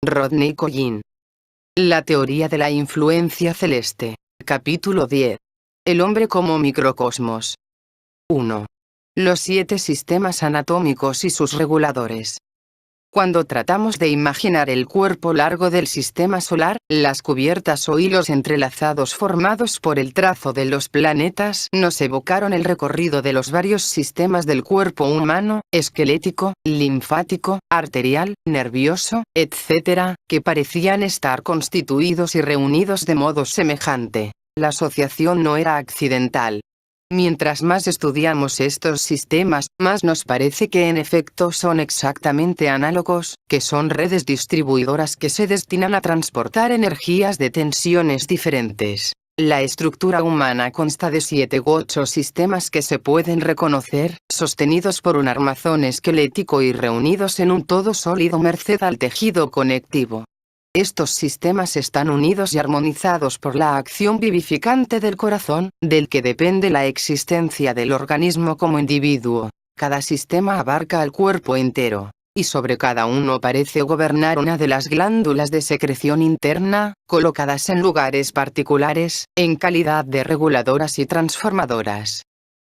Rodney Collin. La teoría de la influencia celeste. Capítulo 10. El hombre como microcosmos. 1. Los 7 sistemas anatómicos y sus reguladores. Cuando tratamos de imaginar el cuerpo largo del sistema solar, las cubiertas o hilos entrelazados formados por el trazo de los planetas nos evocaron el recorrido de los varios sistemas del cuerpo humano, esquelético, linfático, arterial, nervioso, etc., que parecían estar constituidos y reunidos de modo semejante. La asociación no era accidental. Mientras más estudiamos estos sistemas, más nos parece que en efecto son exactamente análogos, que son redes distribuidoras que se destinan a transportar energías de tensiones diferentes. La estructura humana consta de 7 u 8 sistemas que se pueden reconocer, sostenidos por un armazón esquelético y reunidos en un todo sólido merced al tejido conectivo. Estos sistemas están unidos y armonizados por la acción vivificante del corazón, del que depende la existencia del organismo como individuo. Cada sistema abarca al cuerpo entero, y sobre cada uno parece gobernar una de las glándulas de secreción interna, colocadas en lugares particulares, en calidad de reguladoras y transformadoras.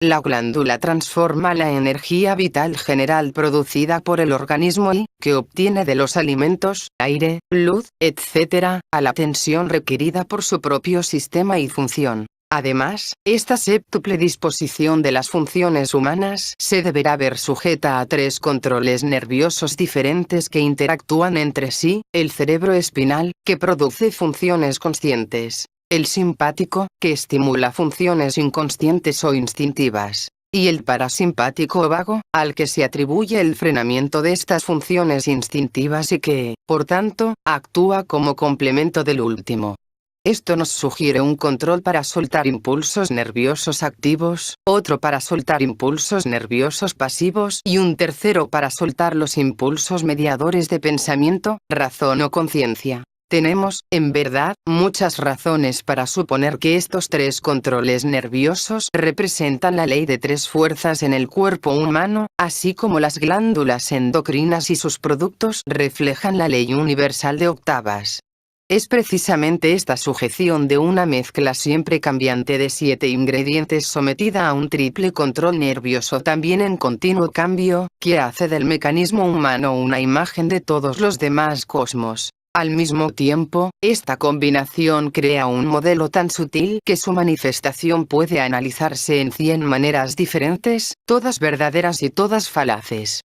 La glándula transforma la energía vital general producida por el organismo y, que obtiene de los alimentos, aire, luz, etc., a la tensión requerida por su propio sistema y función. Además, esta séptuple disposición de las funciones humanas se deberá ver sujeta a 3 controles nerviosos diferentes que interactúan entre sí: el cerebro espinal, que produce funciones conscientes; el simpático, que estimula funciones inconscientes o instintivas; y el parasimpático o vago, al que se atribuye el frenamiento de estas funciones instintivas y que, por tanto, actúa como complemento del último. Esto nos sugiere un control para soltar impulsos nerviosos activos, otro para soltar impulsos nerviosos pasivos y un tercero para soltar los impulsos mediadores de pensamiento, razón o conciencia. Tenemos, en verdad, muchas razones para suponer que estos 3 controles nerviosos representan la ley de 3 fuerzas en el cuerpo humano, así como las glándulas endocrinas y sus productos reflejan la ley universal de octavas. Es precisamente esta sujeción de una mezcla siempre cambiante de 7 ingredientes sometida a un triple control nervioso también en continuo cambio, que hace del mecanismo humano una imagen de todos los demás cosmos. Al mismo tiempo, esta combinación crea un modelo tan sutil que su manifestación puede analizarse en 100 maneras diferentes, todas verdaderas y todas falaces.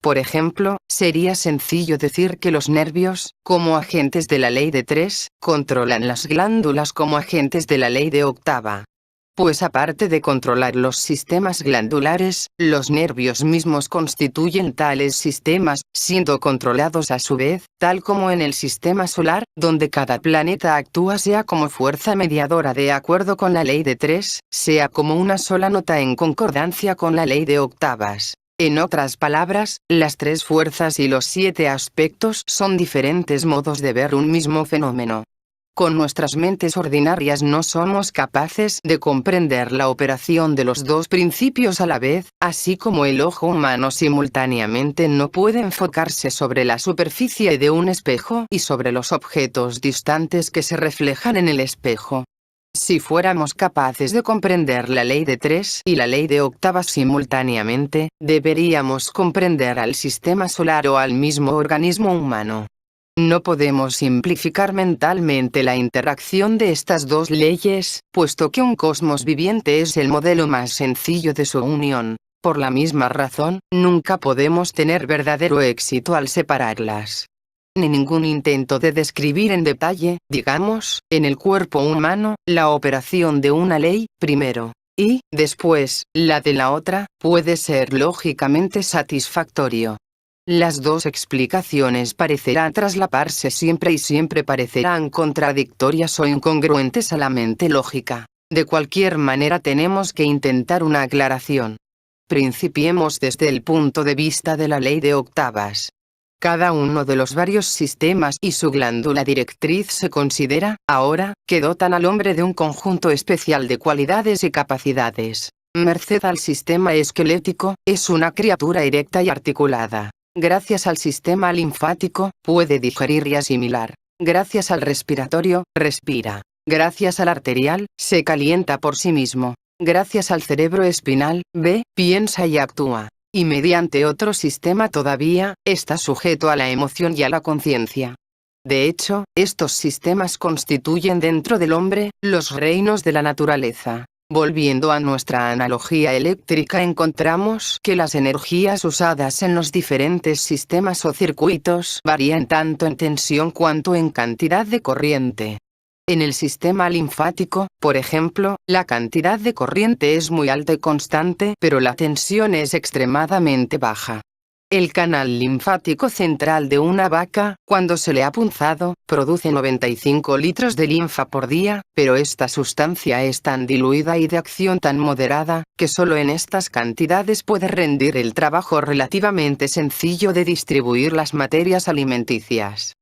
Por ejemplo, sería sencillo decir que los nervios, como agentes de la ley de 3, controlan las glándulas como agentes de la ley de octava. Pues aparte de controlar los sistemas glandulares, los nervios mismos constituyen tales sistemas, siendo controlados a su vez, tal como en el sistema solar, donde cada planeta actúa sea como fuerza mediadora de acuerdo con la ley de 3, sea como una sola nota en concordancia con la ley de octavas. En otras palabras, las 3 fuerzas y los 7 aspectos son diferentes modos de ver un mismo fenómeno. Con nuestras mentes ordinarias no somos capaces de comprender la operación de los 2 principios a la vez, así como el ojo humano simultáneamente no puede enfocarse sobre la superficie de un espejo y sobre los objetos distantes que se reflejan en el espejo. Si fuéramos capaces de comprender la ley de 3 y la ley de octavas simultáneamente, deberíamos comprender al sistema solar o al mismo organismo humano. No podemos simplificar mentalmente la interacción de estas 2 leyes, puesto que un cosmos viviente es el modelo más sencillo de su unión. Por la misma razón, nunca podemos tener verdadero éxito al separarlas. Ni ningún intento de describir en detalle, digamos, en el cuerpo humano, la operación de una ley, primero, y, después, la de la otra, puede ser lógicamente satisfactorio. Las 2 explicaciones parecerán traslaparse siempre y siempre parecerán contradictorias o incongruentes a la mente lógica. De cualquier manera tenemos que intentar una aclaración. Principiemos desde el punto de vista de la ley de octavas. Cada uno de los varios sistemas y su glándula directriz se considera, ahora, que dotan al hombre de un conjunto especial de cualidades y capacidades. Merced al sistema esquelético, es una criatura erecta y articulada. Gracias al sistema linfático, puede digerir y asimilar. Gracias al respiratorio, respira. Gracias al arterial, se calienta por sí mismo. Gracias al cerebro espinal, ve, piensa y actúa. Y mediante otro sistema todavía, está sujeto a la emoción y a la conciencia. De hecho, estos sistemas constituyen dentro del hombre, los reinos de la naturaleza. Volviendo a nuestra analogía eléctrica, encontramos que las energías usadas en los diferentes sistemas o circuitos varían tanto en tensión cuanto en cantidad de corriente. En el sistema linfático, por ejemplo, la cantidad de corriente es muy alta y constante, pero la tensión es extremadamente baja. El canal linfático central de una vaca, cuando se le ha punzado, produce 95 litros de linfa por día, pero esta sustancia es tan diluida y de acción tan moderada, que solo en estas cantidades puede rendir el trabajo relativamente sencillo de distribuir las materias alimenticias.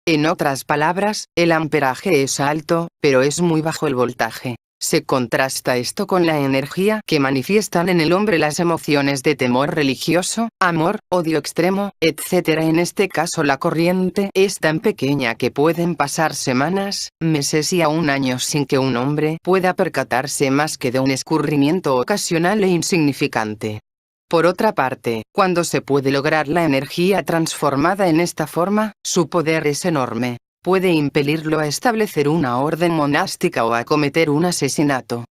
En otras palabras, el amperaje es alto, pero es muy bajo el voltaje. Se contrasta esto con la energía que manifiestan en el hombre las emociones de temor religioso, amor, odio extremo, etc. En este caso la corriente es tan pequeña que pueden pasar semanas, meses y aún años sin que un hombre pueda percatarse más que de un escurrimiento ocasional e insignificante. Por otra parte, cuando se puede lograr la energía transformada en esta forma, su poder es enorme. Puede impelirlo a establecer una orden monástica o a cometer un asesinato.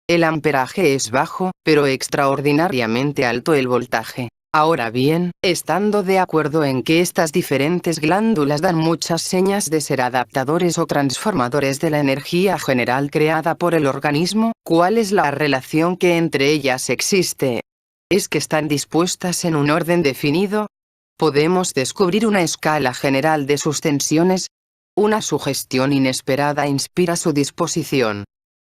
El amperaje es bajo, pero extraordinariamente alto el voltaje. Ahora bien, estando de acuerdo en que estas diferentes glándulas dan muchas señas de ser adaptadores o transformadores de la energía general creada por el organismo, ¿cuál es la relación que entre ellas existe? ¿Es que están dispuestas en un orden definido? ¿Podemos descubrir una escala general de sus tensiones? Una sugestión inesperada inspira su disposición.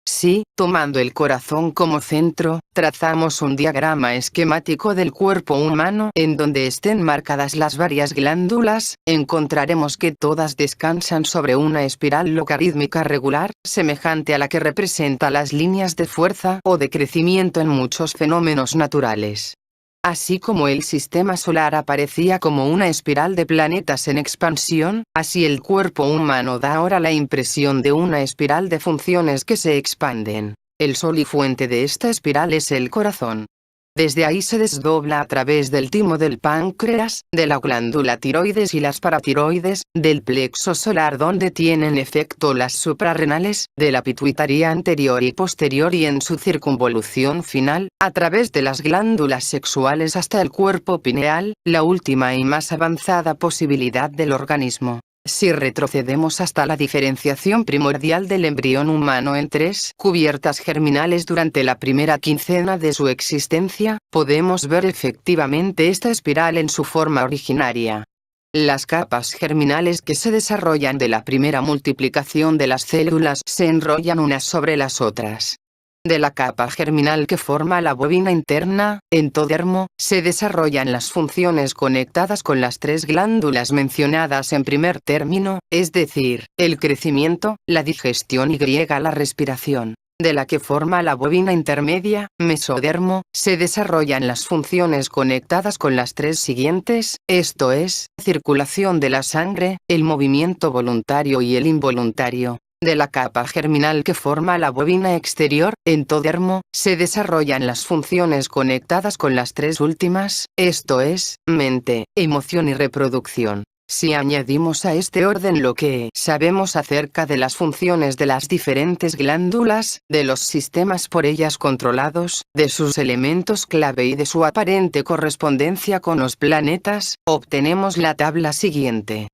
Si, tomando el corazón como centro, trazamos un diagrama esquemático del cuerpo humano en donde estén marcadas las varias glándulas, encontraremos que todas descansan sobre una espiral logarítmica regular, semejante a la que representa las líneas de fuerza o de crecimiento en muchos fenómenos naturales. Así como el sistema solar aparecía como una espiral de planetas en expansión, así el cuerpo humano da ahora la impresión de una espiral de funciones que se expanden. El sol y fuente de esta espiral es el corazón. Desde ahí se desdobla a través del timo del páncreas, de la glándula tiroides y las paratiroides, del plexo solar donde tienen efecto las suprarrenales, de la pituitaria anterior y posterior y en su circunvolución final, a través de las glándulas sexuales hasta el cuerpo pineal, la última y más avanzada posibilidad del organismo. Si retrocedemos hasta la diferenciación primordial del embrión humano en 3 cubiertas germinales durante la primera quincena de su existencia, podemos ver efectivamente esta espiral en su forma originaria. Las capas germinales que se desarrollan de la primera multiplicación de las células se enrollan unas sobre las otras. De la capa germinal que forma la bobina interna, entodermo, se desarrollan las funciones conectadas con las 3 glándulas mencionadas en primer término, es decir, el crecimiento, la digestión y la respiración. De la que forma la bobina intermedia, mesodermo, se desarrollan las funciones conectadas con las 3 siguientes, esto es, circulación de la sangre, el movimiento voluntario y el involuntario. De la capa germinal que forma la bobina exterior, entodermo, se desarrollan las funciones conectadas con las 3 últimas, esto es, mente, emoción y reproducción. Si añadimos a este orden lo que sabemos acerca de las funciones de las diferentes glándulas, de los sistemas por ellas controlados, de sus elementos clave y de su aparente correspondencia con los planetas, obtenemos la tabla siguiente.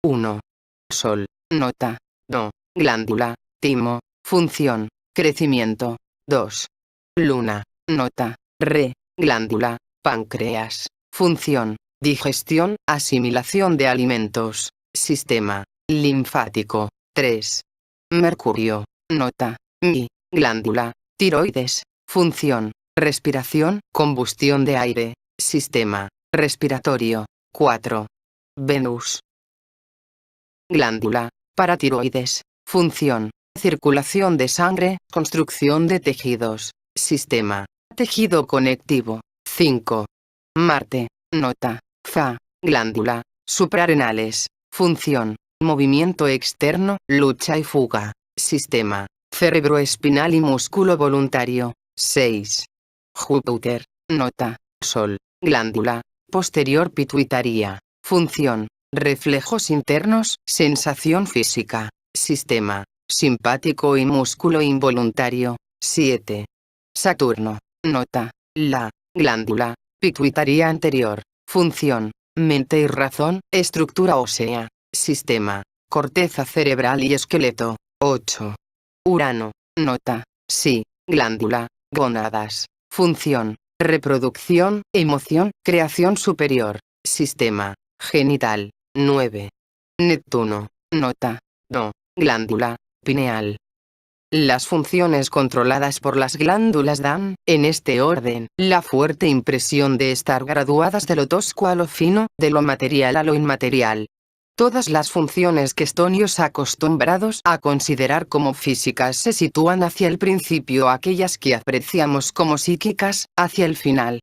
1. Sol. Nota. Do. Glándula, timo, función, crecimiento. 2. Luna, nota, re, glándula, páncreas, función, digestión, asimilación de alimentos, sistema linfático. 3. Mercurio, nota, mi, glándula, tiroides, función, respiración, combustión de aire, sistema respiratorio. 4. Venus, glándula, paratiroides, función, circulación de sangre, construcción de tejidos, sistema, tejido conectivo. 5. Marte, nota, Fa, Glándula. Suprarrenales. Función. Movimiento externo, lucha y fuga. Sistema. Cerebroespinal y músculo voluntario. 6. Júpiter. Nota. Sol. Glándula. Posterior pituitaria. Función. Reflejos internos, sensación física. Sistema. Simpático y músculo involuntario. 7. Saturno. Nota. La. Glándula. Pituitaria anterior. Función. Mente y razón, estructura ósea. Sistema. Corteza cerebral y esqueleto. 8. Urano. Nota. Sí. Glándula. Gónadas. Función. Reproducción, emoción, creación superior. Sistema. Genital. 9. Neptuno. Nota. No. Glándula. Pineal. Las funciones controladas por las glándulas dan, en este orden, la fuerte impresión de estar graduadas de lo tosco a lo fino, de lo material a lo inmaterial. Todas las funciones que estamos acostumbrados a considerar como físicas se sitúan hacia el principio, aquellas que apreciamos como psíquicas, hacia el final.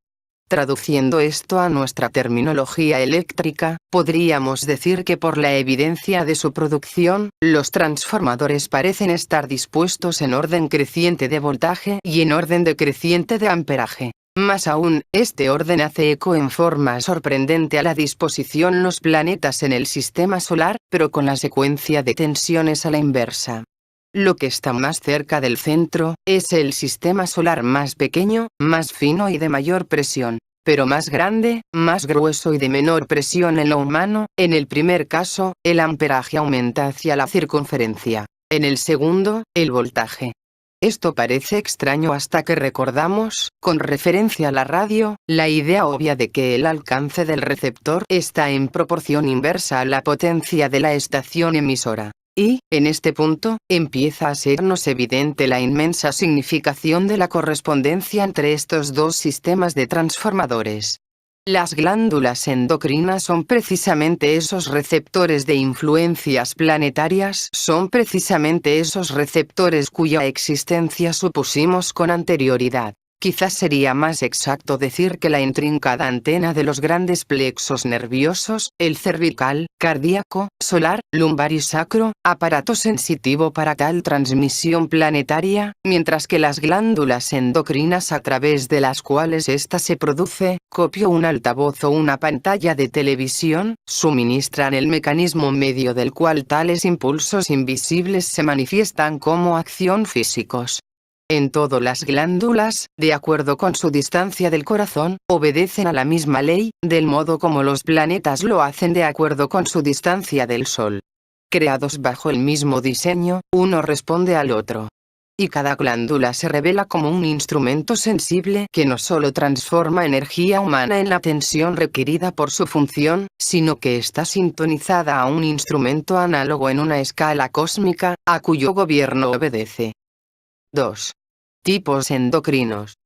Traduciendo esto a nuestra terminología eléctrica, podríamos decir que por la evidencia de su producción, los transformadores parecen estar dispuestos en orden creciente de voltaje y en orden decreciente de amperaje. Más aún, este orden hace eco en forma sorprendente a la disposición los planetas en el sistema solar, pero con la secuencia de tensiones a la inversa. Lo que está más cerca del centro, es el sistema solar más pequeño, más fino y de mayor presión, pero más grande, más grueso y de menor presión en lo humano. En el primer caso, el amperaje aumenta hacia la circunferencia. En el segundo, el voltaje. Esto parece extraño hasta que recordamos, con referencia a la radio, la idea obvia de que el alcance del receptor está en proporción inversa a la potencia de la estación emisora. Y, en este punto, empieza a sernos evidente la inmensa significación de la correspondencia entre estos dos sistemas de transformadores. Las glándulas endocrinas son precisamente esos receptores de influencias planetarias, son precisamente esos receptores cuya existencia supusimos con anterioridad. Quizás sería más exacto decir que la intrincada antena de los grandes plexos nerviosos, el cervical, cardíaco, solar, lumbar y sacro, aparato sensitivo para tal transmisión planetaria, mientras que las glándulas endocrinas a través de las cuales ésta se produce, copio un altavoz o una pantalla de televisión, suministran el mecanismo medio del cual tales impulsos invisibles se manifiestan como acción físicos. En todo las glándulas, de acuerdo con su distancia del corazón, obedecen a la misma ley, del modo como los planetas lo hacen de acuerdo con su distancia del Sol. Creados bajo el mismo diseño, uno responde al otro. Y cada glándula se revela como un instrumento sensible que no solo transforma energía humana en la tensión requerida por su función, sino que está sintonizada a un instrumento análogo en una escala cósmica, a cuyo gobierno obedece. 2. Tipos endocrinos.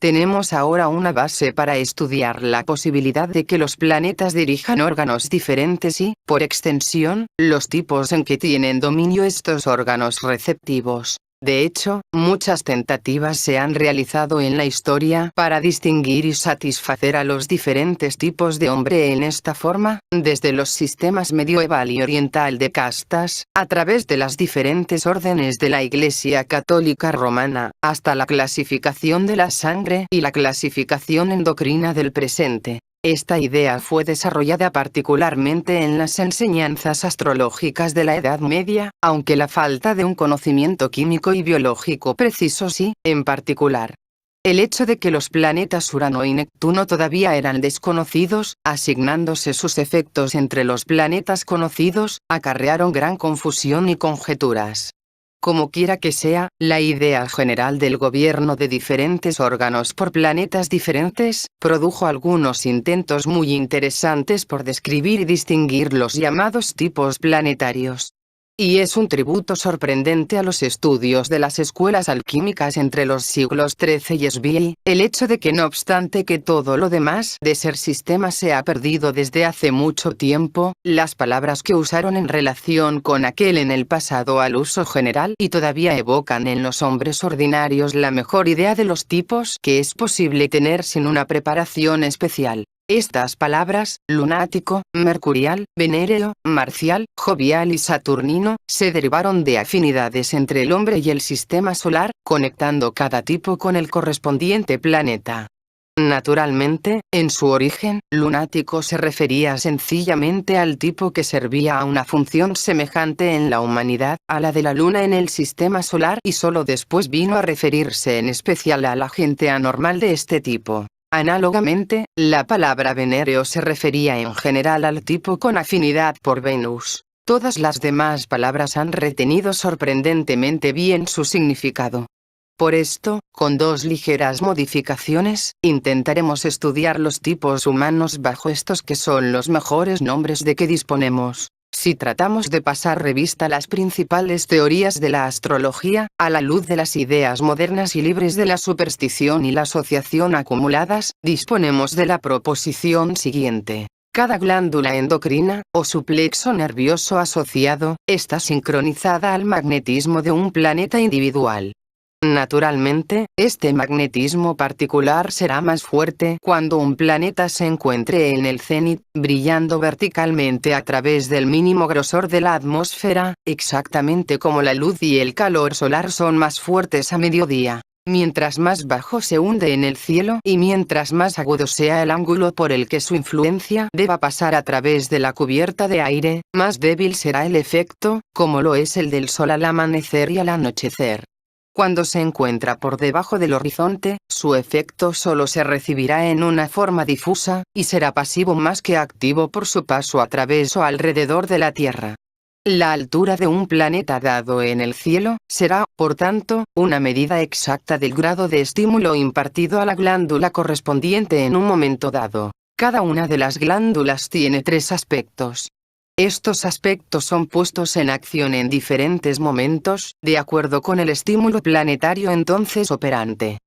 Tenemos ahora una base para estudiar la posibilidad de que los planetas dirijan órganos diferentes y, por extensión, los tipos en que tienen dominio estos órganos receptivos. De hecho, muchas tentativas se han realizado en la historia para distinguir y satisfacer a los diferentes tipos de hombre en esta forma, desde los sistemas medieval y oriental de castas, a través de las diferentes órdenes de la Iglesia Católica Romana, hasta la clasificación de la sangre y la clasificación endocrina del presente. Esta idea fue desarrollada particularmente en las enseñanzas astrológicas de la Edad Media, aunque la falta de un conocimiento químico y biológico preciso sí, en particular. El hecho de que los planetas Urano y Neptuno todavía eran desconocidos, asignándose sus efectos entre los planetas conocidos, acarrearon gran confusión y conjeturas. Como quiera que sea, la idea general del gobierno de diferentes órganos por planetas diferentes, produjo algunos intentos muy interesantes por describir y distinguir los llamados tipos planetarios. Y es un tributo sorprendente a los estudios de las escuelas alquímicas entre los siglos XIII y XVI, el hecho de que no obstante que todo lo demás de ser sistema se ha perdido desde hace mucho tiempo, las palabras que usaron en relación con aquel en el pasado al uso general y todavía evocan en los hombres ordinarios la mejor idea de los tipos que es posible tener sin una preparación especial. Estas palabras, lunático, mercurial, venéreo, marcial, jovial y saturnino, se derivaron de afinidades entre el hombre y el sistema solar, conectando cada tipo con el correspondiente planeta. Naturalmente, en su origen, lunático se refería sencillamente al tipo que servía a una función semejante en la humanidad, a la de la luna en el sistema solar, y solo después vino a referirse en especial a la gente anormal de este tipo. Análogamente, la palabra venéreo se refería en general al tipo con afinidad por Venus. Todas las demás palabras han retenido sorprendentemente bien su significado. Por esto, con dos ligeras modificaciones, intentaremos estudiar los tipos humanos bajo estos que son los mejores nombres de que disponemos. Si tratamos de pasar revista a las principales teorías de la astrología, a la luz de las ideas modernas y libres de la superstición y la asociación acumuladas, disponemos de la proposición siguiente. Cada glándula endocrina, o su plexo nervioso asociado, está sincronizada al magnetismo de un planeta individual. Naturalmente, este magnetismo particular será más fuerte cuando un planeta se encuentre en el cenit, brillando verticalmente a través del mínimo grosor de la atmósfera, exactamente como la luz y el calor solar son más fuertes a mediodía. Mientras más bajo se hunde en el cielo y mientras más agudo sea el ángulo por el que su influencia deba pasar a través de la cubierta de aire, más débil será el efecto, como lo es el del sol al amanecer y al anochecer. Cuando se encuentra por debajo del horizonte, su efecto solo se recibirá en una forma difusa, y será pasivo más que activo por su paso a través o alrededor de la Tierra. La altura de un planeta dado en el cielo, será, por tanto, una medida exacta del grado de estímulo impartido a la glándula correspondiente en un momento dado. Cada una de las glándulas tiene tres aspectos. Estos aspectos son puestos en acción en diferentes momentos, de acuerdo con el estímulo planetario entonces operante.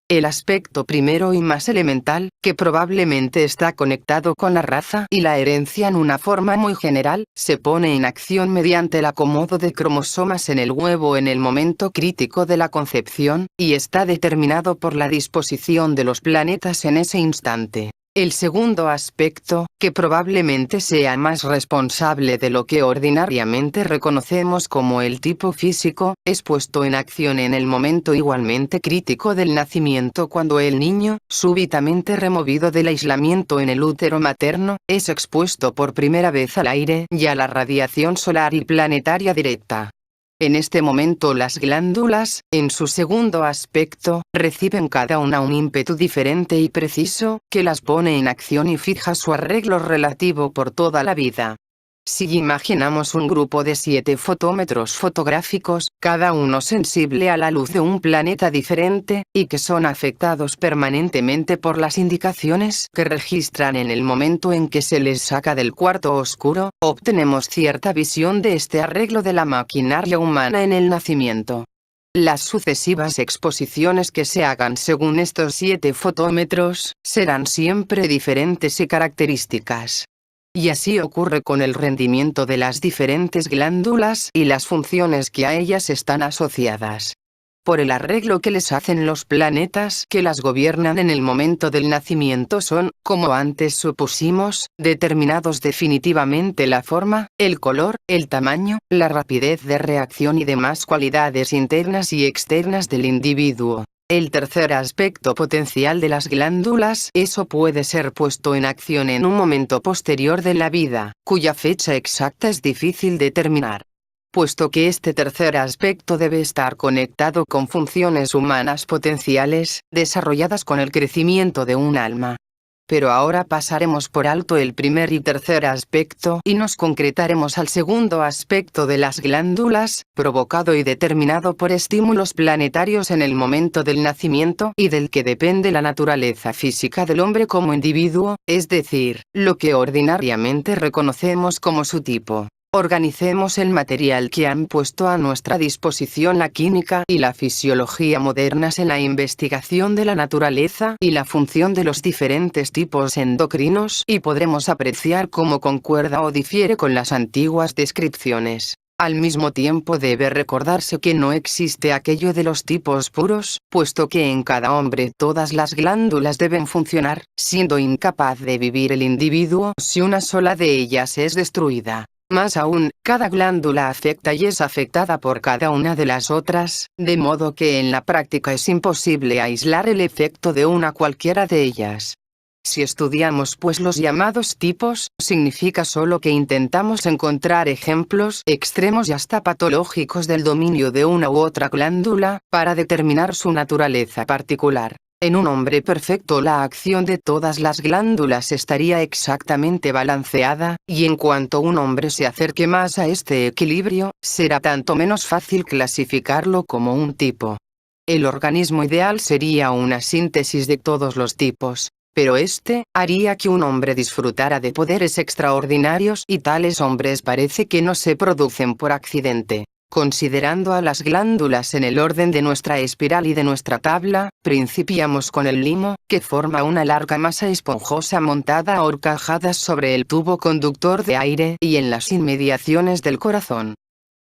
El aspecto primero y más elemental, que probablemente está conectado con la raza y la herencia en una forma muy general, se pone en acción mediante el acomodo de cromosomas en el huevo en el momento crítico de la concepción, y está determinado por la disposición de los planetas en ese instante. El segundo aspecto, que probablemente sea más responsable de lo que ordinariamente reconocemos como el tipo físico, es puesto en acción en el momento igualmente crítico del nacimiento cuando el niño, súbitamente removido del aislamiento en el útero materno, es expuesto por primera vez al aire y a la radiación solar y planetaria directa. En este momento las glándulas, en su segundo aspecto, reciben cada una un ímpetu diferente y preciso, que las pone en acción y fija su arreglo relativo por toda la vida. Si imaginamos un grupo de 7 fotómetros fotográficos, cada uno sensible a la luz de un planeta diferente, y que son afectados permanentemente por las indicaciones que registran en el momento en que se les saca del cuarto oscuro, obtenemos cierta visión de este arreglo de la maquinaria humana en el nacimiento. Las sucesivas exposiciones que se hagan según estos 7 fotómetros, serán siempre diferentes y características. Y así ocurre con el rendimiento de las diferentes glándulas y las funciones que a ellas están asociadas. Por el arreglo que les hacen los planetas que las gobiernan en el momento del nacimiento son, como antes supusimos, determinados definitivamente la forma, el color, el tamaño, la rapidez de reacción y demás cualidades internas y externas del individuo. El tercer aspecto potencial de las glándulas, eso puede ser puesto en acción en un momento posterior de la vida, cuya fecha exacta es difícil determinar. Puesto que este tercer aspecto debe estar conectado con funciones humanas potenciales, desarrolladas con el crecimiento de un alma. Pero ahora pasaremos por alto el primer y tercer aspecto y nos concretaremos al segundo aspecto de las glándulas, provocado y determinado por estímulos planetarios en el momento del nacimiento y del que depende la naturaleza física del hombre como individuo, es decir, lo que ordinariamente reconocemos como su tipo. Organicemos el material que han puesto a nuestra disposición la química y la fisiología modernas en la investigación de la naturaleza y la función de los diferentes tipos endocrinos y podremos apreciar cómo concuerda o difiere con las antiguas descripciones. Al mismo tiempo debe recordarse que no existe aquello de los tipos puros, puesto que en cada hombre todas las glándulas deben funcionar, siendo incapaz de vivir el individuo si una sola de ellas es destruida. Más aún, cada glándula afecta y es afectada por cada una de las otras, de modo que en la práctica es imposible aislar el efecto de una cualquiera de ellas. Si estudiamos pues los llamados tipos, significa solo que intentamos encontrar ejemplos extremos y hasta patológicos del dominio de una u otra glándula, para determinar su naturaleza particular. En un hombre perfecto la acción de todas las glándulas estaría exactamente balanceada, y en cuanto un hombre se acerque más a este equilibrio, será tanto menos fácil clasificarlo como un tipo. El organismo ideal sería una síntesis de todos los tipos. Pero este haría que un hombre disfrutara de poderes extraordinarios y tales hombres parece que no se producen por accidente. Considerando a las glándulas en el orden de nuestra espiral y de nuestra tabla, principiamos con el limo, que forma una larga masa esponjosa montada a horcajadas sobre el tubo conductor de aire y en las inmediaciones del corazón.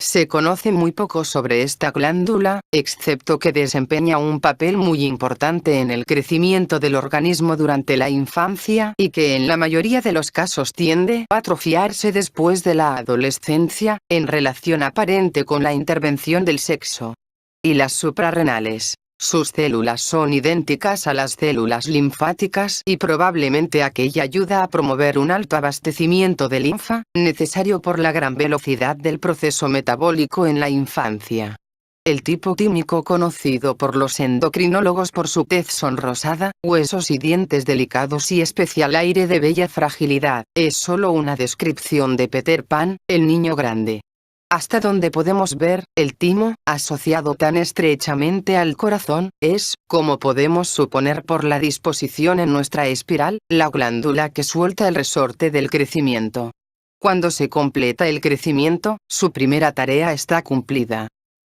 Se conoce muy poco sobre esta glándula, excepto que desempeña un papel muy importante en el crecimiento del organismo durante la infancia y que en la mayoría de los casos tiende a atrofiarse después de la adolescencia, en relación aparente con la intervención del sexo. Y las suprarrenales. Sus células son idénticas a las células linfáticas y probablemente aquella ayuda a promover un alto abastecimiento de linfa, necesario por la gran velocidad del proceso metabólico en la infancia. El tipo tímico conocido por los endocrinólogos por su tez sonrosada, huesos y dientes delicados y especial aire de bella fragilidad, es solo una descripción de Peter Pan, el niño grande. Hasta donde podemos ver, el timo, asociado tan estrechamente al corazón, es, como podemos suponer por la disposición en nuestra espiral, la glándula que suelta el resorte del crecimiento. Cuando se completa el crecimiento, su primera tarea está cumplida.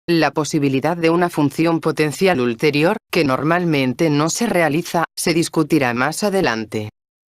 La posibilidad de una función potencial ulterior, que normalmente no se realiza, se discutirá más adelante.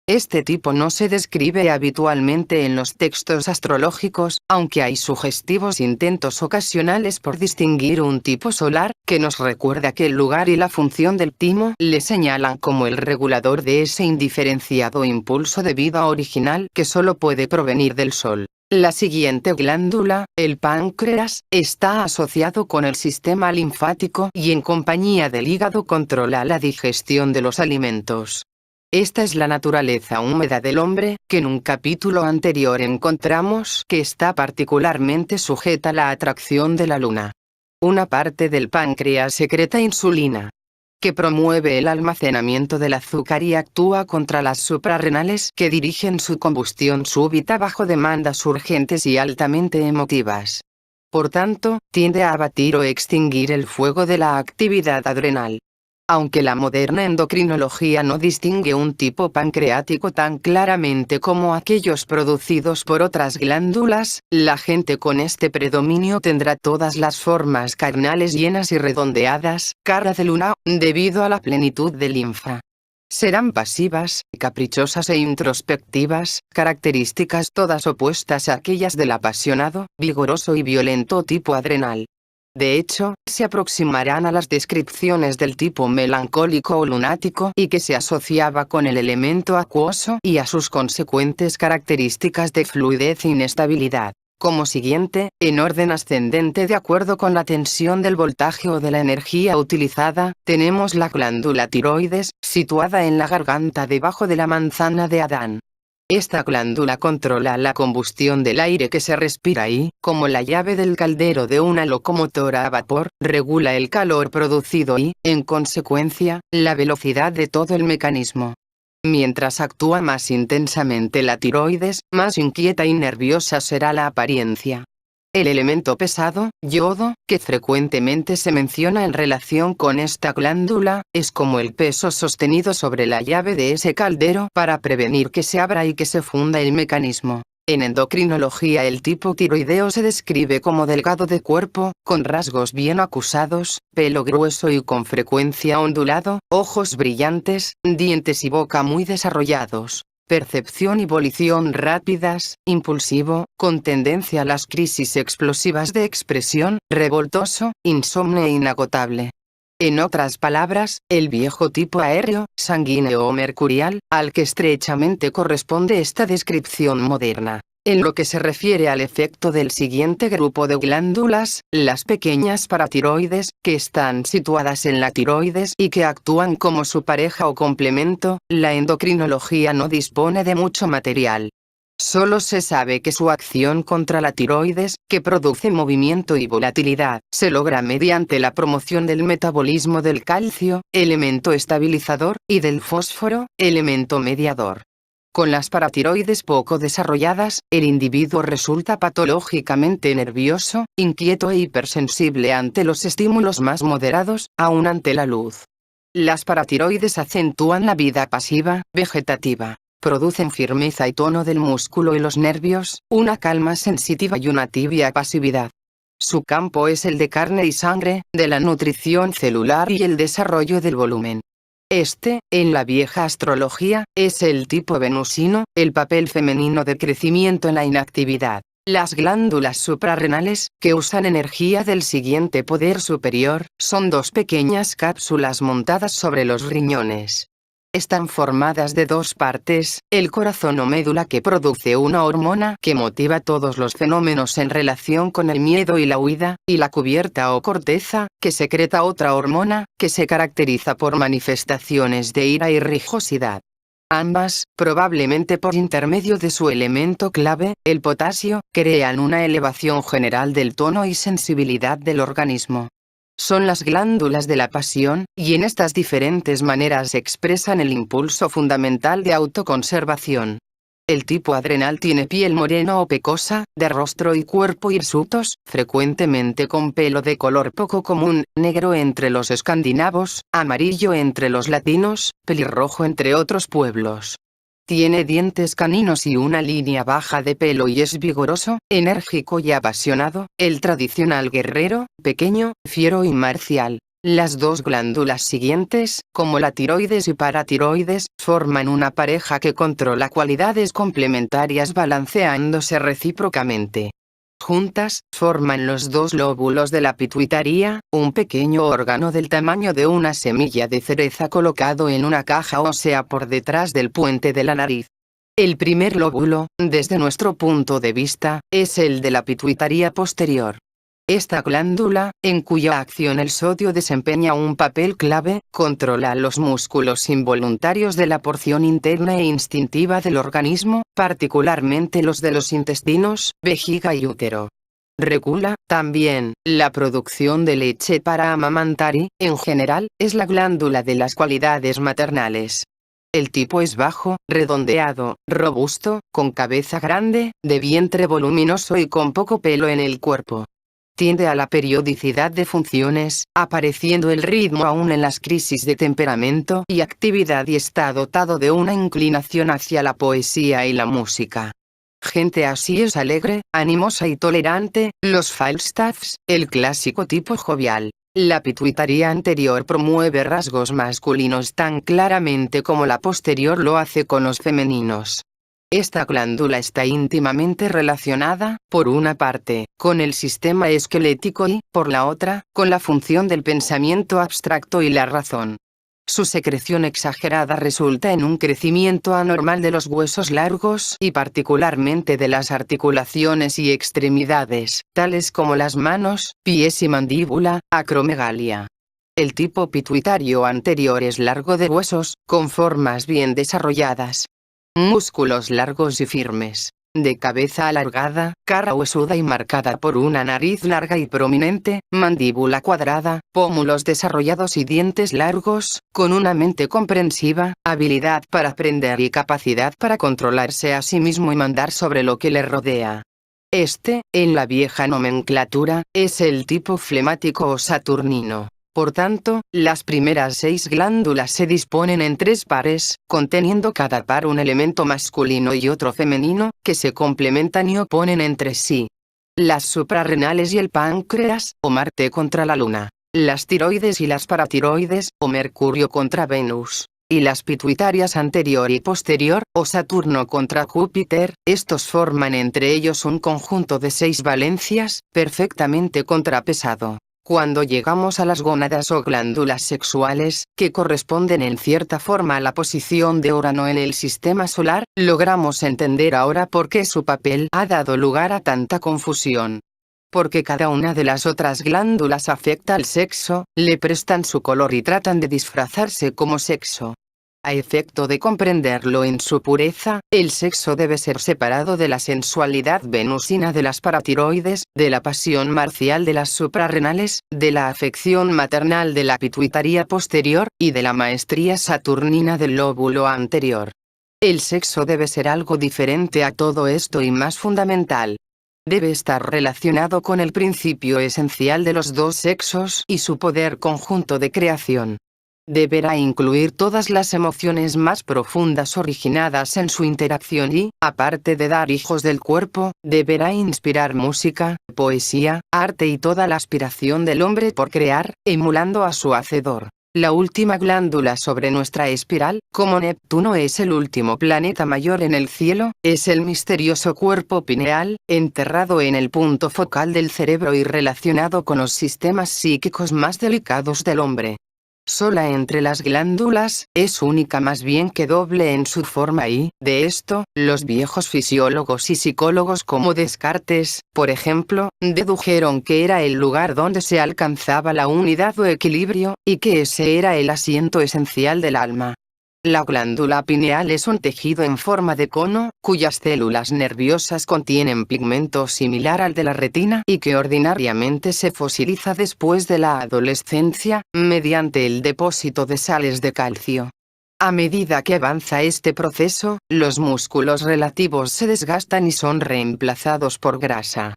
Este tipo no se describe habitualmente en los textos astrológicos, aunque hay sugestivos intentos ocasionales por distinguir un tipo solar, que nos recuerda que el lugar y la función del timo le señalan como el regulador de ese indiferenciado impulso de vida original que solo puede provenir del Sol. La siguiente glándula, el páncreas, está asociado con el sistema linfático y en compañía del hígado controla la digestión de los alimentos. Esta es la naturaleza húmeda del hombre, que en un capítulo anterior encontramos que está particularmente sujeta a la atracción de la luna. Una parte del páncreas secreta insulina, que promueve el almacenamiento del azúcar y actúa contra las suprarrenales que dirigen su combustión súbita bajo demandas urgentes y altamente emotivas. Por tanto, tiende a abatir o extinguir el fuego de la actividad adrenal. Aunque la moderna endocrinología no distingue un tipo pancreático tan claramente como aquellos producidos por otras glándulas, la gente con este predominio tendrá todas las formas carnales llenas y redondeadas, cara de luna, debido a la plenitud de linfa. Serán pasivas, caprichosas e introspectivas, características todas opuestas a aquellas del apasionado, vigoroso y violento tipo adrenal. De hecho, se aproximarán a las descripciones del tipo melancólico o lunático y que se asociaba con el elemento acuoso y a sus consecuentes características de fluidez e inestabilidad. Como siguiente, en orden ascendente de acuerdo con la tensión del voltaje o de la energía utilizada, tenemos la glándula tiroides, situada en la garganta debajo de la manzana de Adán. Esta glándula controla la combustión del aire que se respira y, como la llave del caldero de una locomotora a vapor, regula el calor producido y, en consecuencia, la velocidad de todo el mecanismo. Mientras actúa más intensamente la tiroides, más inquieta y nerviosa será la apariencia. El elemento pesado, yodo, que frecuentemente se menciona en relación con esta glándula, es como el peso sostenido sobre la llave de ese caldero para prevenir que se abra y que se funda el mecanismo. En endocrinología el tipo tiroideo se describe como delgado de cuerpo, con rasgos bien acusados, pelo grueso y con frecuencia ondulado, ojos brillantes, dientes y boca muy desarrollados. percepción y volición rápidas, impulsivo, con tendencia a las crisis explosivas de expresión, revoltoso, insomne e inagotable. En otras palabras, el viejo tipo aéreo, sanguíneo o mercurial, al que estrechamente corresponde esta descripción moderna. En lo que se refiere al efecto del siguiente grupo de glándulas, las pequeñas paratiroides, que están situadas en la tiroides y que actúan como su pareja o complemento, la endocrinología no dispone de mucho material. Solo se sabe que su acción contra la tiroides, que produce movimiento y volatilidad, se logra mediante la promoción del metabolismo del calcio, elemento estabilizador, y del fósforo, elemento mediador. Con las paratiroides poco desarrolladas, el individuo resulta patológicamente nervioso, inquieto e hipersensible ante los estímulos más moderados, aun ante la luz. Las paratiroides acentúan la vida pasiva, vegetativa. Producen firmeza y tono del músculo y los nervios, una calma sensitiva y una tibia pasividad. Su campo es el de carne y sangre, de la nutrición celular y el desarrollo del volumen. En la vieja astrología, es el tipo venusino, el papel femenino de crecimiento en la inactividad. Las glándulas suprarrenales, que usan energía del siguiente poder superior, son dos pequeñas cápsulas montadas sobre los riñones. Están formadas de dos partes, el corazón o médula que produce una hormona que motiva todos los fenómenos en relación con el miedo y la huida, y la cubierta o corteza, que secreta otra hormona, que se caracteriza por manifestaciones de ira y rijosidad. Ambas, probablemente por intermedio de su elemento clave, el potasio, crean una elevación general del tono y sensibilidad del organismo. Son las glándulas de la pasión, y en estas diferentes maneras expresan el impulso fundamental de autoconservación. El tipo adrenal tiene piel morena o pecosa, de rostro y cuerpo hirsutos, frecuentemente con pelo de color poco común, negro entre los escandinavos, amarillo entre los latinos, pelirrojo entre otros pueblos. Tiene dientes caninos y una línea baja de pelo y es vigoroso, enérgico y apasionado, el tradicional guerrero, pequeño, fiero y marcial. Las dos glándulas siguientes, como la tiroides y paratiroides, forman una pareja que controla cualidades complementarias balanceándose recíprocamente. Juntas, forman los dos lóbulos de la pituitaria, un pequeño órgano del tamaño de una semilla de cereza colocado en una caja ósea por detrás del puente de la nariz. El primer lóbulo, desde nuestro punto de vista, es el de la pituitaria posterior. Esta glándula, en cuya acción el sodio desempeña un papel clave, controla los músculos involuntarios de la porción interna e instintiva del organismo, particularmente los de los intestinos, vejiga y útero. Regula, también, la producción de leche para amamantar y, en general, es la glándula de las cualidades maternales. El tipo es bajo, redondeado, robusto, con cabeza grande, de vientre voluminoso y con poco pelo en el cuerpo. Tiende a la periodicidad de funciones, apareciendo el ritmo aún en las crisis de temperamento y actividad y está dotado de una inclinación hacia la poesía y la música. Gente así es alegre, animosa y tolerante, los Falstaffs, el clásico tipo jovial. La pituitaria anterior promueve rasgos masculinos tan claramente como la posterior lo hace con los femeninos. Esta glándula está íntimamente relacionada, por una parte, con el sistema esquelético y, por la otra, con la función del pensamiento abstracto y la razón. Su secreción exagerada resulta en un crecimiento anormal de los huesos largos y particularmente de las articulaciones y extremidades, tales como las manos, pies y mandíbula, acromegalia. El tipo pituitario anterior es largo de huesos, con formas bien desarrolladas. Músculos largos y firmes, de cabeza alargada, cara huesuda y marcada por una nariz larga y prominente, mandíbula cuadrada, pómulos desarrollados y dientes largos, con una mente comprensiva, habilidad para aprender y capacidad para controlarse a sí mismo y mandar sobre lo que le rodea. En la vieja nomenclatura, es el tipo flemático o saturnino. Por tanto, las primeras 6 glándulas se disponen en 3 pares, conteniendo cada par un elemento masculino y otro femenino, que se complementan y oponen entre sí. Las suprarrenales y el páncreas, o Marte contra la Luna. Las tiroides y las paratiroides, o Mercurio contra Venus. y las pituitarias anterior y posterior, o Saturno contra Júpiter, estos forman entre ellos un conjunto de 6 valencias, perfectamente contrapesado. Cuando llegamos a las gónadas o glándulas sexuales, que corresponden en cierta forma a la posición de Urano en el sistema solar, logramos entender ahora por qué su papel ha dado lugar a tanta confusión. Porque cada una de las otras glándulas afecta al sexo, le prestan su color y tratan de disfrazarse como sexo. A efecto de comprenderlo en su pureza, el sexo debe ser separado de la sensualidad venusina de las paratiroides, de la pasión marcial de las suprarrenales, de la afección maternal de la pituitaria posterior, y de la maestría saturnina del lóbulo anterior. El sexo debe ser algo diferente a todo esto y más fundamental. Debe estar relacionado con el principio esencial de los dos sexos y su poder conjunto de creación. Deberá incluir todas las emociones más profundas originadas en su interacción y, aparte de dar hijos del cuerpo, deberá inspirar música, poesía, arte y toda la aspiración del hombre por crear, emulando a su hacedor. La última glándula sobre nuestra espiral, como Neptuno es el último planeta mayor en el cielo, es el misterioso cuerpo pineal, enterrado en el punto focal del cerebro y relacionado con los sistemas psíquicos más delicados del hombre. Sola entre las glándulas, es única más bien que doble en su forma y, de esto, los viejos fisiólogos y psicólogos como Descartes, por ejemplo, dedujeron que era el lugar donde se alcanzaba la unidad o equilibrio, y que ese era el asiento esencial del alma. La glándula pineal es un tejido en forma de cono, cuyas células nerviosas contienen pigmento similar al de la retina y que ordinariamente se fosiliza después de la adolescencia, mediante el depósito de sales de calcio. A medida que avanza este proceso, los músculos relativos se desgastan y son reemplazados por grasa.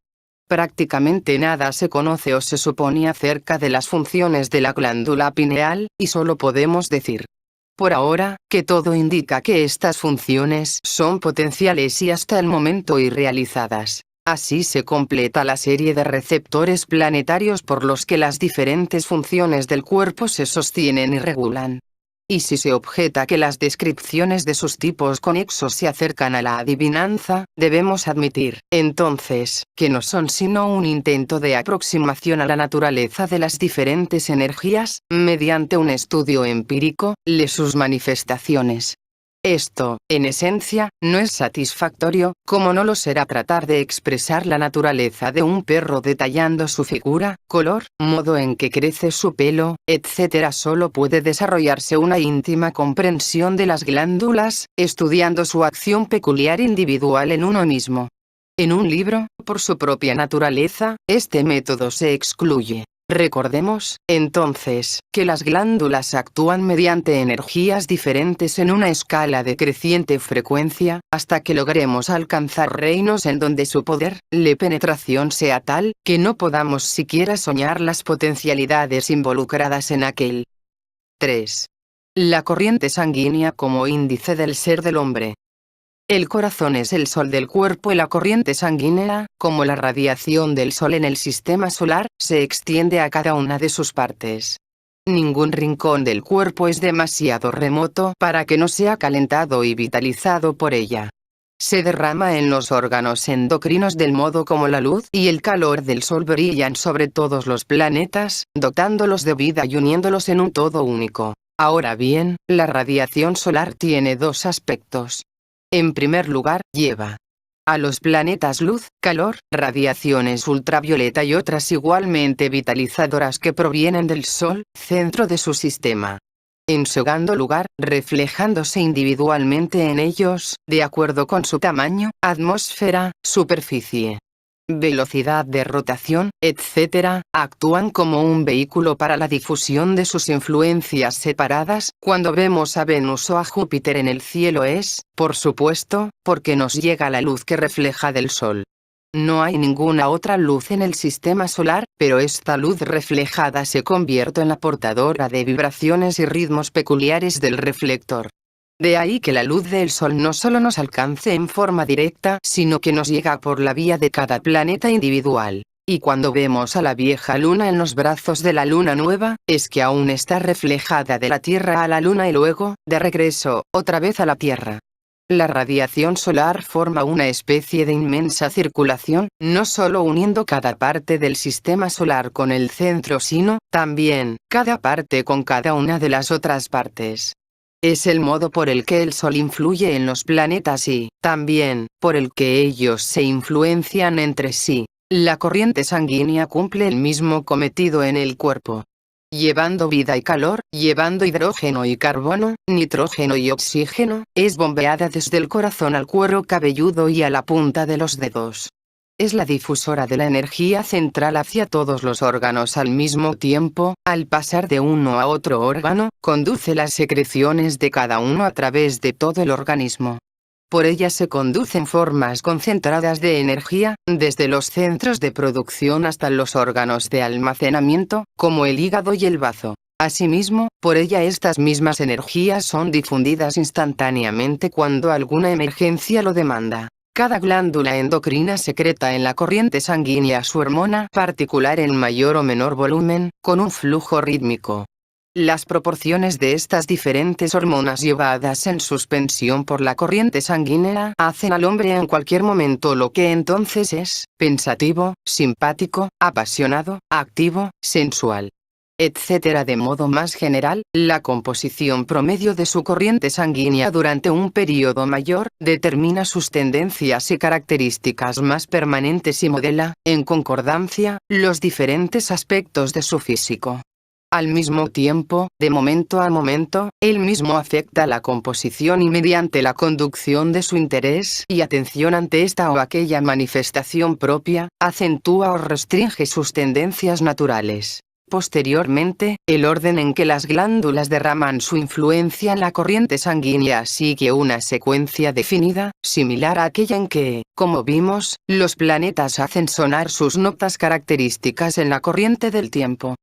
Prácticamente nada se conoce o se supone acerca de las funciones de la glándula pineal, y solo podemos decir, por ahora, que todo indica que estas funciones son potenciales y hasta el momento irrealizadas. Así se completa la serie de receptores planetarios por los que las diferentes funciones del cuerpo se sostienen y regulan. Y si se objeta que las descripciones de sus tipos conexos se acercan a la adivinanza, debemos admitir, entonces, que no son sino un intento de aproximación a la naturaleza de las diferentes energías, mediante un estudio empírico, de sus manifestaciones. Esto, en esencia, no es satisfactorio, como no lo será tratar de expresar la naturaleza de un perro detallando su figura, color, modo en que crece su pelo, etc. Solo puede desarrollarse una íntima comprensión de las glándulas, estudiando su acción peculiar individual en uno mismo. En un libro, por su propia naturaleza, este método se excluye. Recordemos, entonces, que las glándulas actúan mediante energías diferentes en una escala de creciente frecuencia, hasta que logremos alcanzar reinos en donde su poder, de penetración sea tal, que no podamos siquiera soñar las potencialidades involucradas en aquel. 3. La corriente sanguínea como índice del ser del hombre. El corazón es el sol del cuerpo y la corriente sanguínea, como la radiación del sol en el sistema solar, se extiende a cada una de sus partes. Ningún rincón del cuerpo es demasiado remoto para que no sea calentado y vitalizado por ella. Se derrama en los órganos endocrinos del modo como la luz y el calor del sol brillan sobre todos los planetas, dotándolos de vida y uniéndolos en un todo único. Ahora bien, la radiación solar tiene dos aspectos. En primer lugar, lleva a los planetas luz, calor, radiaciones ultravioleta y otras igualmente vitalizadoras que provienen del Sol, centro de su sistema. En segundo lugar, reflejándose individualmente en ellos, de acuerdo con su tamaño, atmósfera, superficie, velocidad de rotación, etc., actúan como un vehículo para la difusión de sus influencias separadas. Cuando vemos a Venus o a Júpiter en el cielo es, por supuesto, porque nos llega la luz que refleja del Sol. No hay ninguna otra luz en el sistema solar, pero esta luz reflejada se convierte en la portadora de vibraciones y ritmos peculiares del reflector. De ahí que la luz del Sol no solo nos alcance en forma directa, sino que nos llega por la vía de cada planeta individual. Y cuando vemos a la vieja luna en los brazos de la luna nueva, es que aún está reflejada de la Tierra a la luna y luego, de regreso, otra vez a la Tierra. La radiación solar forma una especie de inmensa circulación, no solo uniendo cada parte del sistema solar con el centro sino, también, cada parte con cada una de las otras partes. Es el modo por el que el Sol influye en los planetas y, también, por el que ellos se influencian entre sí. La corriente sanguínea cumple el mismo cometido en el cuerpo. Llevando vida y calor, llevando hidrógeno y carbono, nitrógeno y oxígeno, es bombeada desde el corazón al cuero cabelludo y a la punta de los dedos. Es la difusora de la energía central hacia todos los órganos al mismo tiempo, al pasar de uno a otro órgano, conduce las secreciones de cada uno a través de todo el organismo. Por ella se conducen formas concentradas de energía, desde los centros de producción hasta los órganos de almacenamiento, como el hígado y el bazo. Asimismo, por ella estas mismas energías son difundidas instantáneamente cuando alguna emergencia lo demanda. Cada glándula endocrina secreta en la corriente sanguínea su hormona particular en mayor o menor volumen, con un flujo rítmico. Las proporciones de estas diferentes hormonas llevadas en suspensión por la corriente sanguínea hacen al hombre en cualquier momento lo que entonces es, pensativo, simpático, apasionado, activo, sensual, etc. De modo más general, la composición promedio de su corriente sanguínea durante un periodo mayor, determina sus tendencias y características más permanentes y modela, en concordancia, los diferentes aspectos de su físico. Al mismo tiempo, de momento a momento, él mismo afecta la composición y mediante la conducción de su interés y atención ante esta o aquella manifestación propia, acentúa o restringe sus tendencias naturales. Posteriormente, el orden en que las glándulas derraman su influencia en la corriente sanguínea sigue una secuencia definida, similar a aquella en que, como vimos, los planetas hacen sonar sus notas características en la corriente del tiempo.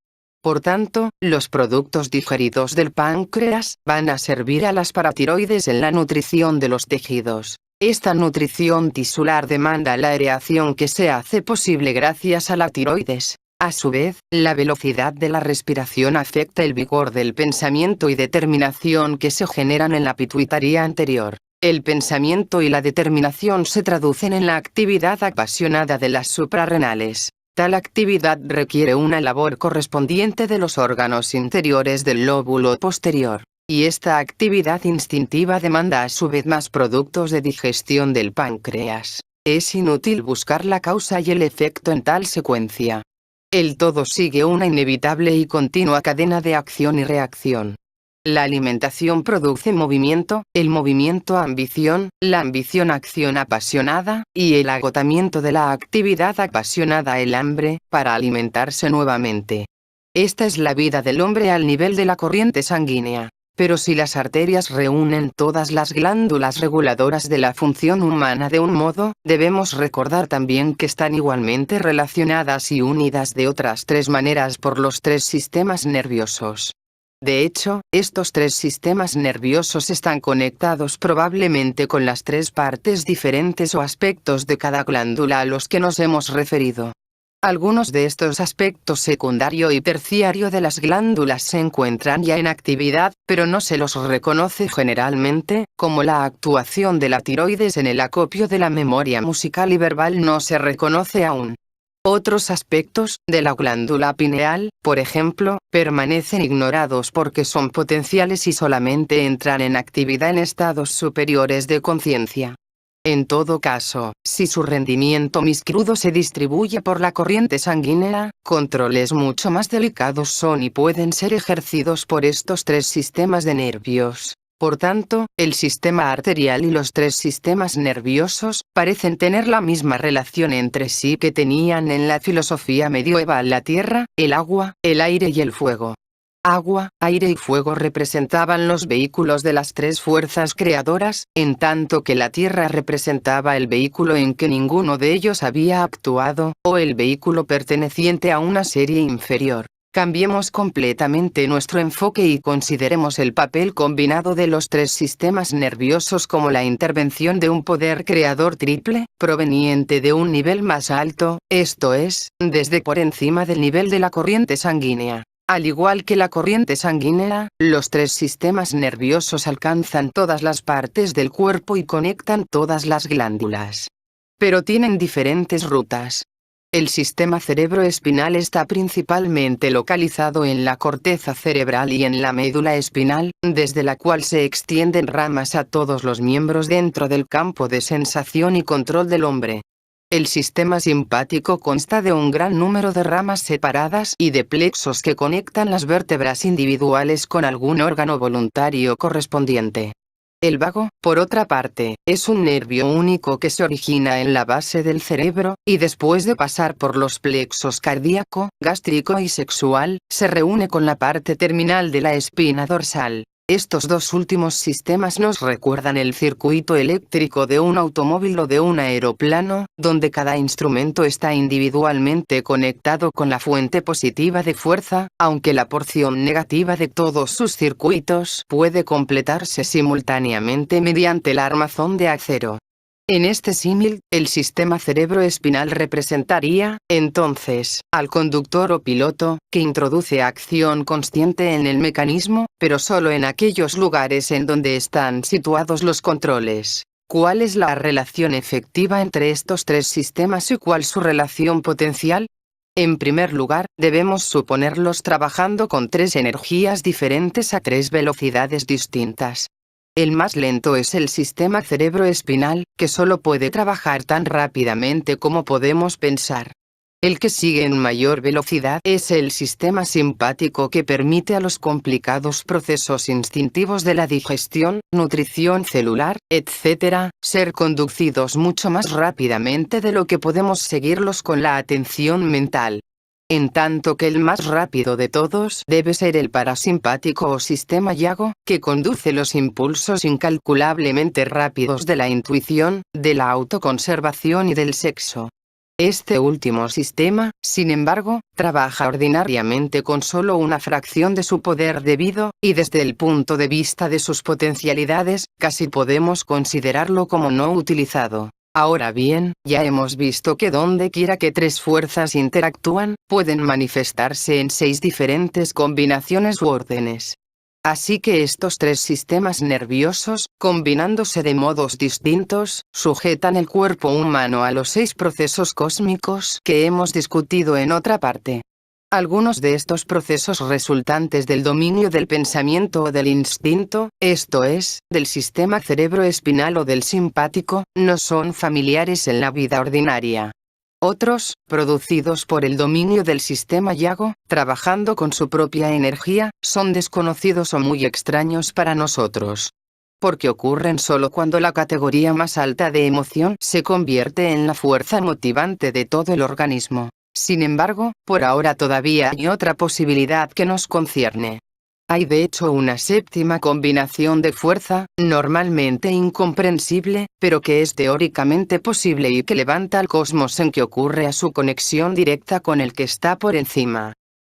Por tanto, los productos digeridos del páncreas van a servir a las paratiroides en la nutrición de los tejidos. Esta nutrición tisular demanda la aireación que se hace posible gracias a la tiroides. A su vez, la velocidad de la respiración afecta el vigor del pensamiento y determinación que se generan en la pituitaria anterior. El pensamiento y la determinación se traducen en la actividad apasionada de las suprarrenales. Tal actividad requiere una labor correspondiente de los órganos interiores del lóbulo posterior, y esta actividad instintiva demanda a su vez más productos de digestión del páncreas. Es inútil buscar la causa y el efecto en tal secuencia. El todo sigue una inevitable y continua cadena de acción y reacción. La alimentación produce movimiento, el movimiento ambición, la ambición acción apasionada, y el agotamiento de la actividad apasionada el hambre, para alimentarse nuevamente. Esta es la vida del hombre al nivel de la corriente sanguínea. Pero si las arterias reúnen todas las glándulas reguladoras de la función humana de un modo, debemos recordar también que están igualmente relacionadas y unidas de otras tres maneras por los tres sistemas nerviosos. De hecho, estos tres sistemas nerviosos están conectados probablemente con las tres partes diferentes o aspectos de cada glándula a los que nos hemos referido. Algunos de estos aspectos secundario y terciario de las glándulas se encuentran ya en actividad, pero no se los reconoce generalmente, como la actuación de la tiroides en el acopio de la memoria musical y verbal no se reconoce aún. Otros aspectos, de la glándula pineal, por ejemplo, permanecen ignorados porque son potenciales y solamente entran en actividad en estados superiores de conciencia. En todo caso, si su rendimiento más crudo se distribuye por la corriente sanguínea, controles mucho más delicados son y pueden ser ejercidos por estos tres sistemas de nervios. Por tanto, el sistema arterial y los tres sistemas nerviosos parecen tener la misma relación entre sí que tenían en la filosofía medieval la tierra, el agua, el aire y el fuego. Agua, aire y fuego representaban los vehículos de las tres fuerzas creadoras, en tanto que la tierra representaba el vehículo en que ninguno de ellos había actuado, o el vehículo perteneciente a una serie inferior. Cambiemos completamente nuestro enfoque y consideremos el papel combinado de los tres sistemas nerviosos como la intervención de un poder creador triple, proveniente de un nivel más alto, esto es, desde por encima del nivel de la corriente sanguínea. Al igual que la corriente sanguínea, los tres sistemas nerviosos alcanzan todas las partes del cuerpo y conectan todas las glándulas. Pero tienen diferentes rutas. El sistema cerebroespinal está principalmente localizado en la corteza cerebral y en la médula espinal, desde la cual se extienden ramas a todos los miembros dentro del campo de sensación y control del hombre. El sistema simpático consta de un gran número de ramas separadas y de plexos que conectan las vértebras individuales con algún órgano voluntario correspondiente. El vago, por otra parte, es un nervio único que se origina en la base del cerebro, y después de pasar por los plexos cardíaco, gástrico y sexual, se reúne con la parte terminal de la espina dorsal. Estos dos últimos sistemas nos recuerdan el circuito eléctrico de un automóvil o de un aeroplano, donde cada instrumento está individualmente conectado con la fuente positiva de fuerza, aunque la porción negativa de todos sus circuitos puede completarse simultáneamente mediante el armazón de acero. En este símil, el sistema cerebroespinal representaría, entonces, al conductor o piloto, que introduce acción consciente en el mecanismo, pero solo en aquellos lugares en donde están situados los controles. ¿Cuál es la relación efectiva entre estos tres sistemas y cuál su relación potencial? En primer lugar, debemos suponerlos trabajando con tres energías diferentes a tres velocidades distintas. El más lento es el sistema cerebroespinal, que solo puede trabajar tan rápidamente como podemos pensar. El que sigue en mayor velocidad es el sistema simpático, que permite a los complicados procesos instintivos de la digestión, nutrición celular, etc., ser conducidos mucho más rápidamente de lo que podemos seguirlos con la atención mental. En tanto que el más rápido de todos debe ser el parasimpático o sistema yago, que conduce los impulsos incalculablemente rápidos de la intuición, de la autoconservación y del sexo. Este último sistema, sin embargo, trabaja ordinariamente con solo una fracción de su poder debido, y desde el punto de vista de sus potencialidades, casi podemos considerarlo como no utilizado. Ahora bien, ya hemos visto que donde quiera que tres fuerzas interactúan, pueden manifestarse en 6 diferentes combinaciones u órdenes. Así que estos tres sistemas nerviosos, combinándose de modos distintos, sujetan el cuerpo humano a los 6 procesos cósmicos que hemos discutido en otra parte. Algunos de estos procesos resultantes del dominio del pensamiento o del instinto, esto es, del sistema cerebroespinal o del simpático, no son familiares en la vida ordinaria. Otros, producidos por el dominio del sistema yago, trabajando con su propia energía, son desconocidos o muy extraños para nosotros. Porque ocurren solo cuando la categoría más alta de emoción se convierte en la fuerza motivante de todo el organismo. Sin embargo, por ahora todavía hay otra posibilidad que nos concierne. Hay de hecho una séptima combinación de fuerza, normalmente incomprensible, pero que es teóricamente posible y que levanta al cosmos en que ocurre a su conexión directa con el que está por encima.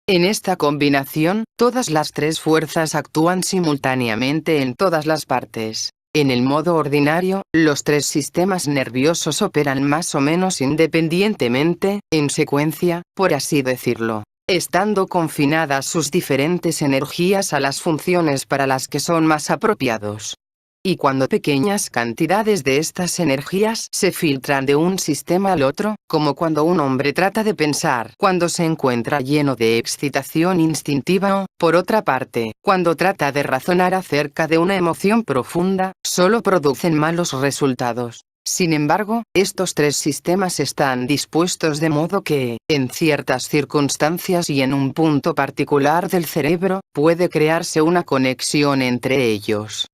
En esta combinación, todas las tres fuerzas actúan simultáneamente en todas las partes. En el modo ordinario, los tres sistemas nerviosos operan más o menos independientemente, en secuencia, por así decirlo, estando confinadas sus diferentes energías a las funciones para las que son más apropiados. Y cuando pequeñas cantidades de estas energías se filtran de un sistema al otro, como cuando un hombre trata de pensar cuando se encuentra lleno de excitación instintiva o, por otra parte, cuando trata de razonar acerca de una emoción profunda, solo producen malos resultados. Sin embargo, estos tres sistemas están dispuestos de modo que, en ciertas circunstancias y en un punto particular del cerebro, puede crearse una conexión entre ellos.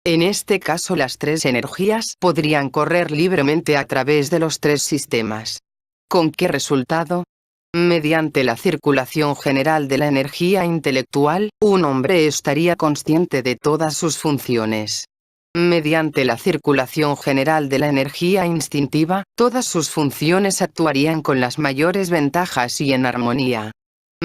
En este caso las tres energías podrían correr libremente a través de los tres sistemas. ¿Con qué resultado? Mediante la circulación general de la energía intelectual, un hombre estaría consciente de todas sus funciones. Mediante la circulación general de la energía instintiva, todas sus funciones actuarían con las mayores ventajas y en armonía.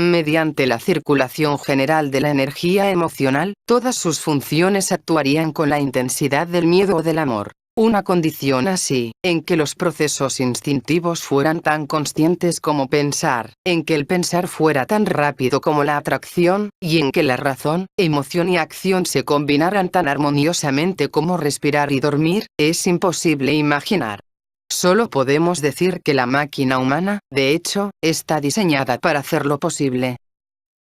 Mediante la circulación general de la energía emocional, todas sus funciones actuarían con la intensidad del miedo o del amor. Una condición así, en que los procesos instintivos fueran tan conscientes como pensar, en que el pensar fuera tan rápido como la atracción, y en que la razón, emoción y acción se combinaran tan armoniosamente como respirar y dormir, es imposible imaginar. Solo podemos decir que la máquina humana, de hecho, está diseñada para hacerlo posible.